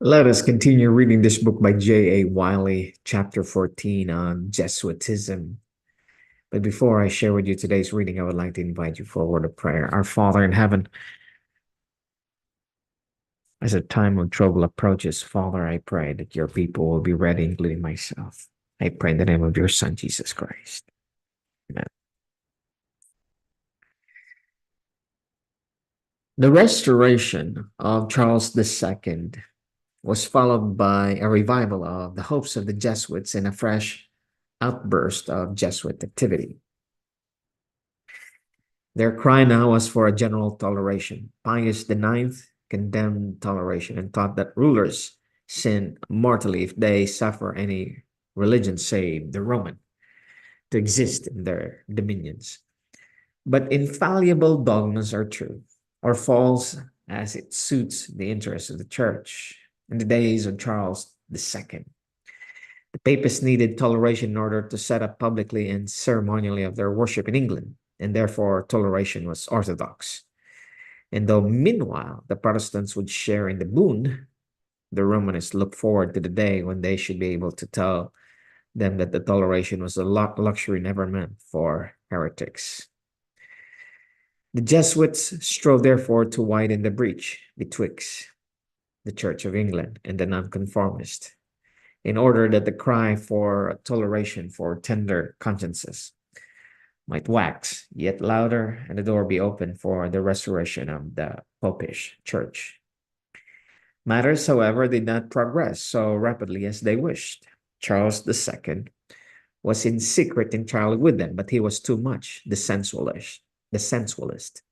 Let us continue reading this book by Wylie, chapter 14 on Jesuitism. But before I share with you today's reading, I would like to invite you for a word of prayer. Our Father in heaven, as a time of trouble approaches, Father, I pray that your people will be ready, including myself. I pray in the name of your Son, Jesus Christ. Amen. The restoration of Charles II was followed by a revival of the hopes of the Jesuits and a fresh outburst of Jesuit activity. Their cry now was for a general toleration. Pius IX condemned toleration and taught that rulers sin mortally if they suffer any religion save the Roman to exist in their dominions. But infallible dogmas are true or false as it suits the interests of the church. In the days of Charles II, the papists needed toleration in order to set up publicly and ceremonially of their worship in England, and therefore toleration was orthodox. And though meanwhile the Protestants would share in the boon, the Romanists looked forward to the day when they should be able to tell them that the toleration was a luxury never meant for heretics. The Jesuits strove therefore to widen the breach betwixt the Church of England and the nonconformists, in order that the cry for toleration for tender consciences might wax yet louder and the door be open for the restoration of the Popish Church. Matters, however, did not progress so rapidly as they wished. Charles II was in secret entirely with them, but he was too much the sensualist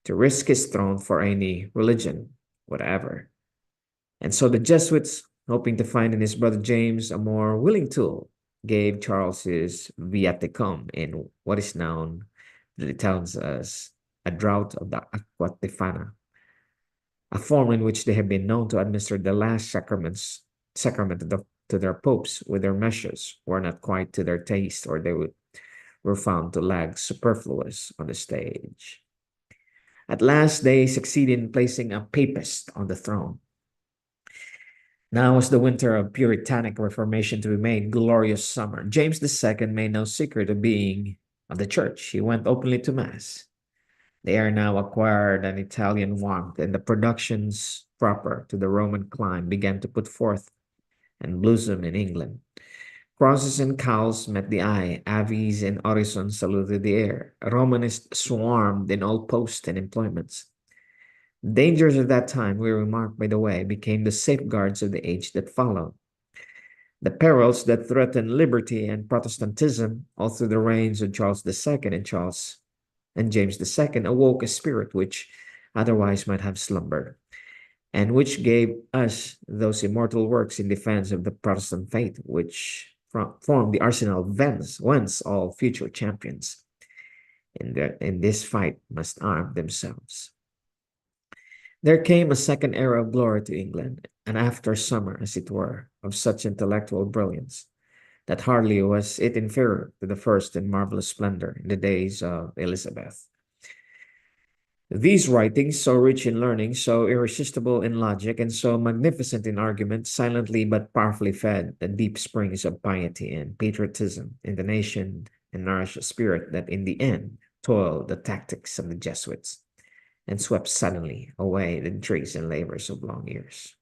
to risk his throne for any religion whatever. And so the Jesuits, hoping to find in his brother James a more willing tool, gave Charles his viaticum in what is known to the Italians as a drought of the Aqua Tefana, a form in which they have been known to administer the last sacrament to their popes with their measures were not quite to their taste, or they were found to lag superfluous on the stage. At last they succeeded in placing a papist on the throne. Now was the winter of Puritanic Reformation to be made glorious summer. James II made no secret of being of the church. He went openly to Mass. The air now acquired an Italian warmth, and the productions proper to the Roman clime began to put forth and blossom in England. Crosses and cowls met the eye, avies and orisons saluted the air. Romanists swarmed in all posts and employments. Dangers of that time, we remark by the way, became the safeguards of the age that followed. The perils that threatened liberty and Protestantism all through the reigns of Charles II and James II awoke a spirit which otherwise might have slumbered, and which gave us those immortal works in defense of the Protestant faith, which formed the arsenal whence all future champions in this fight must arm themselves. There came a second era of glory to England, an after summer, as it were, of such intellectual brilliance that hardly was it inferior to the first in marvelous splendor in the days of Elizabeth. These writings, so rich in learning, so irresistible in logic, and so magnificent in argument, silently but powerfully fed the deep springs of piety and patriotism in the nation and nourished a spirit that in the end toiled the tactics of the Jesuits and swept suddenly away the intrigues and labors of long years.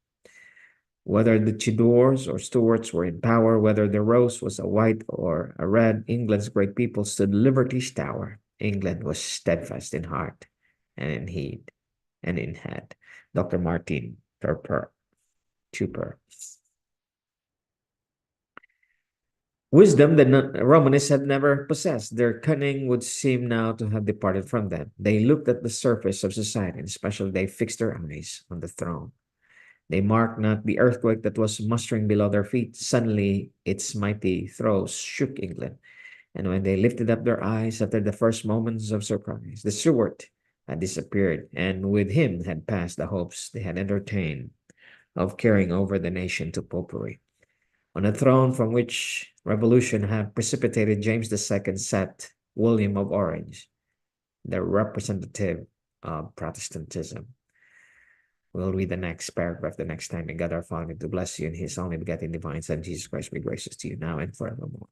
Whether the Tudors or Stuarts were in power, whether the rose was a white or a red, England's great people stood liberty's tower. England was steadfast in heart and in head. Dr. Martin Tupper. Wisdom the Romanists had never possessed. Their cunning would seem now to have departed from them. They looked at the surface of society, and especially they fixed their eyes on the throne. They marked not the earthquake that was mustering below their feet. Suddenly, its mighty throes shook England. And when they lifted up their eyes after the first moments of surprise, the Stuart had disappeared, and with him had passed the hopes they had entertained of carrying over the nation to popery. On a throne from which revolution had precipitated James II sat William of Orange, the representative of Protestantism. We'll read the next paragraph the next time. And God our Father to bless you in his only begotten divine Son, Jesus Christ, be gracious to you now and forevermore.